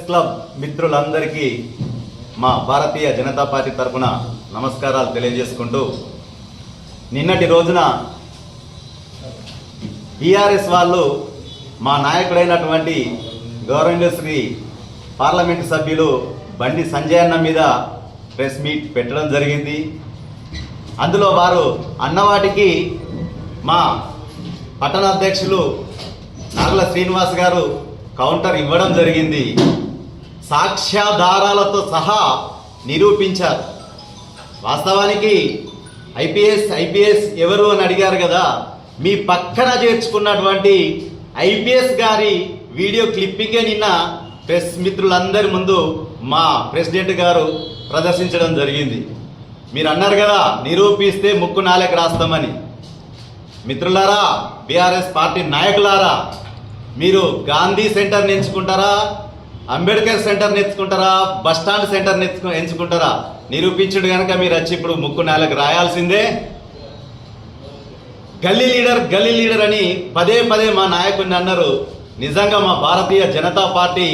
Club మిత్రులందరికీ మా Bharatiya Janata party తరఫున నమస్కారాలు తెలియజేసుకుంటూ, నిన్నటి రోజున టీఆర్ఎస్ వాళ్ళు మా నాయకుడైనటువంటి గౌరవనీయ శ్రీ పార్లమెంటు సభ్యులు బండి సంజయ్ అన్న మీద ప్రెస్ మీట్ పెట్టడం జరిగింది. అందులో వారు అన్నవాటికి మా పట్టణ అధ్యక్షులు నాగుల శ్రీనివాస్ గారు కౌంటర్ ఇవ్వడం జరిగింది. సాక్ష్యాధారాలతో సహా నిరూపించారు. వాస్తవానికి ఐపీఎస్ ఎవరు అని అడిగారు కదా, మీ పక్కన చేర్చుకున్నటువంటి ఐపీఎస్ గారి వీడియో క్లిప్పింగే నిన్న ప్రెస్ మిత్రులందరి ముందు మా ప్రెసిడెంట్ గారు ప్రదర్శించడం జరిగింది. మీరు అన్నారు కదా, నిరూపిస్తే ముక్కు నాలుక రాస్తామని. మిత్రులారా, బీఆర్ఎస్ పార్టీ నాయకులారా, మీరు గాంధీ సెంటర్ ఎంచుకుంటారా, అంబేద్కర్ సెంటర్ ఎంచుకుంటారా, బస్టాండ్ సెంటర్ ఎంచుకుంటారా? నిరూపించుడు కనుక మీరు వచ్చి ఇప్పుడు ముక్కు నాలుగు రాయాల్సిందే. గల్లీ లీడర్ అని పదే పదే మా నాయకుడిని అన్నారు. నిజంగా మా భారతీయ జనతా పార్టీ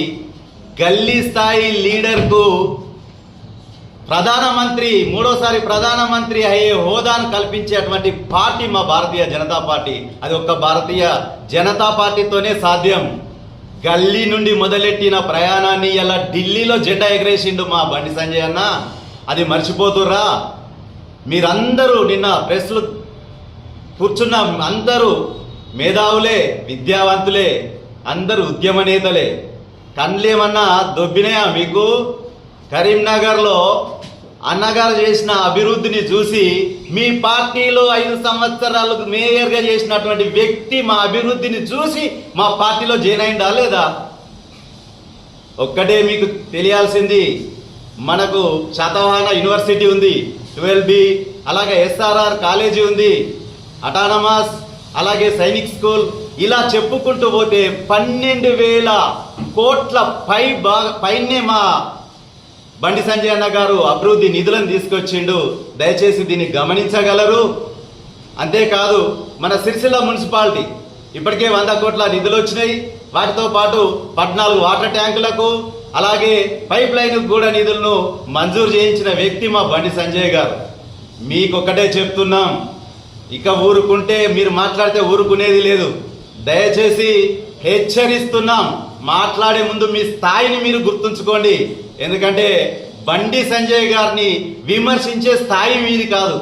గల్లీ స్థాయి లీడర్కు ప్రధానమంత్రి, మూడోసారి ప్రధానమంత్రి అయ్యే హోదాను కల్పించేటువంటి పార్టీ మా భారతీయ జనతా పార్టీ. అది ఒక్క భారతీయ జనతా పార్టీతోనే సాధ్యం. గల్లీ నుండి మొదలెట్టిన ప్రయాణాన్ని ఇలా ఢిల్లీలో జెండా ఎగరేసిండు మా బండి సంజయ్ అన్న. అది మర్చిపోతుర్రా? మీరందరూ నిన్న ప్రెస్లు కూర్చున్న అందరూ మేధావులే, విద్యావంతులే, అందరూ ఉద్యమ నేతలే. కళ్ళేమన్నా దొబ్బినాయా మీకు? కరీంనగర్లో అన్నగారు చేసిన అభివృద్ధిని చూసి మీ పార్టీలో 5 సంవత్సరాలు మేయర్గా చేసినటువంటి వ్యక్తి మా అభివృద్ధిని చూసి మా పార్టీలో జాయిన్ అయిందా లేదా? ఒక్కటే మీకు తెలియాల్సింది, మనకు శాతవాహన యూనివర్సిటీ ఉంది, 12B, అలాగే SRR కాలేజీ ఉంది, అటానమస్, అలాగే సైనిక్ స్కూల్, ఇలా చెప్పుకుంటూ పోతే 12,000 కోట్ల పైనే మా బండి సంజయ్ అన్న గారు అభివృద్ధి నిధులను తీసుకొచ్చిండు. దయచేసి దీన్ని గమనించగలరు. అంతేకాదు, మన సిరిసిల్ల మున్సిపాలిటీ ఇప్పటికే 100 కోట్ల నిధులు వచ్చినాయి. వాటితో పాటు 14 వాటర్ ట్యాంకులకు, అలాగే పైప్ లైన్ కూడా నిధులను మంజూరు చేయించిన వ్యక్తి మా బండి సంజయ్ గారు. మీకొక్కటే చెప్తున్నాం, ఇక ఊరుకుంటే మీరు మాట్లాడితే ఊరుకునేది లేదు. దయచేసి హెచ్చరిస్తున్నాం, మాట్లాడే ముందు మీ స్థాయిని మీరు గుర్తుంచుకోండి. ఎందుకంటే బండి సంజయ్ గారిని విమర్శించే స్థాయి మీది కాదు.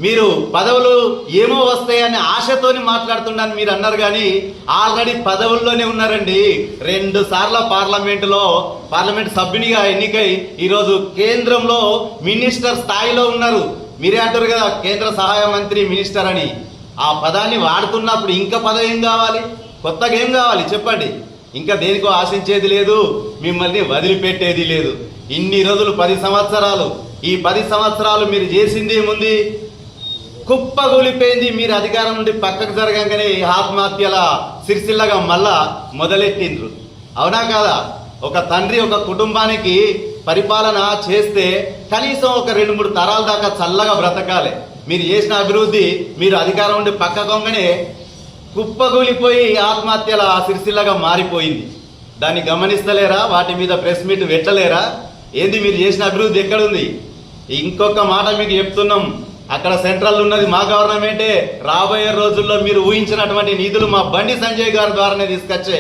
మీరు పదవులు ఏమో వస్తాయని ఆశతోని మాట్లాడుతున్నాను మీరు అన్నారు, కానీ ఆల్రెడీ పదవుల్లోనే ఉన్నారండి. 2 సార్ల పార్లమెంట్ సభ్యునిగా ఎన్నికై ఈరోజు కేంద్రంలో మినిస్టర్ స్థాయిలో ఉన్నారు. మీరే అంటారు కదా కేంద్ర సహాయ మంత్రి మినిస్టర్ అని. ఆ పదాన్ని వాడుతున్నప్పుడు ఇంకా పదవి ఏం కావాలి? కొత్తగా ఏం కావాలి చెప్పండి? ఇంకా దేనికో ఆశించేది లేదు, మిమ్మల్ని వదిలిపెట్టేది లేదు. ఇన్ని రోజులు 10 సంవత్సరాలు, ఈ 10 సంవత్సరాలు మీరు చేసింది ఏముంది? కుప్పగూలిపోయింది. మీరు అధికారం నుండి పక్కకు జరగగానే ఆత్మహత్యల సిరిసిల్లగా మళ్ళా మొదలెట్టిండ్రు. అవునా కాదా? ఒక తండ్రి ఒక కుటుంబానికి పరిపాలన చేస్తే కనీసం ఒక 2-3 తరాల దాకా చల్లగా బ్రతకాలి. మీరు చేసిన అభివృద్ధి మీరు అధికారం నుండి పక్కకొంగనే కుప్పగూలిపోయి ఆత్మహత్యల సిరిసిల్లగా మారిపోయింది. దాన్ని గమనిస్తలేరా? వాటి మీద ప్రెస్ మీట్ పెట్టలేరా? ఏంది మీరు చేసిన అభివృద్ధి ఎక్కడుంది? ఇంకొక మాట మీకు చెప్తున్నాం, అక్కడ సెంట్రల్ ఉన్నది మా గవర్నమెంటే. రాబోయే రోజుల్లో మీరు ఊహించినటువంటి నిధులు మా బండి సంజయ్ గారి ద్వారానే తీసుకొచ్చే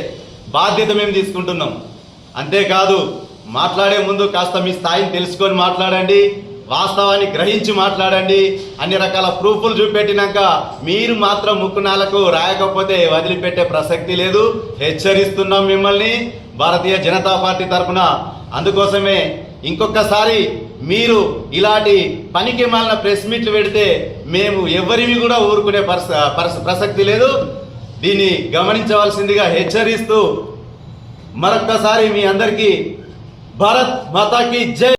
బాధ్యత మేము తీసుకుంటున్నాం. అంతేకాదు, మాట్లాడే ముందు కాస్త మీ స్థాయిని తెలుసుకొని మాట్లాడండి, వాస్తవాన్ని గ్రహించి మాట్లాడండి. అన్ని రకాల ప్రూఫ్లు చూపెట్టినాక మీరు మాత్రం ముక్కు నాలకు రాయకపోతే వదిలిపెట్టే ప్రసక్తి లేదు. హెచ్చరిస్తున్నాం మిమ్మల్ని భారతీయ జనతా పార్టీ తరఫున. అందుకోసమే ఇంకొకసారి మీరు ఇలాంటి పనికి మాలిన ప్రెస్ మీట్లు పెడితే మేము ఎవరివి కూడా ఊరుకునే ప్రసక్తి లేదు. దీన్ని గమనించవలసిందిగా హెచ్చరిస్తూ మరొక్కసారి మీ అందరికీ భారత్ మాతాకి జై.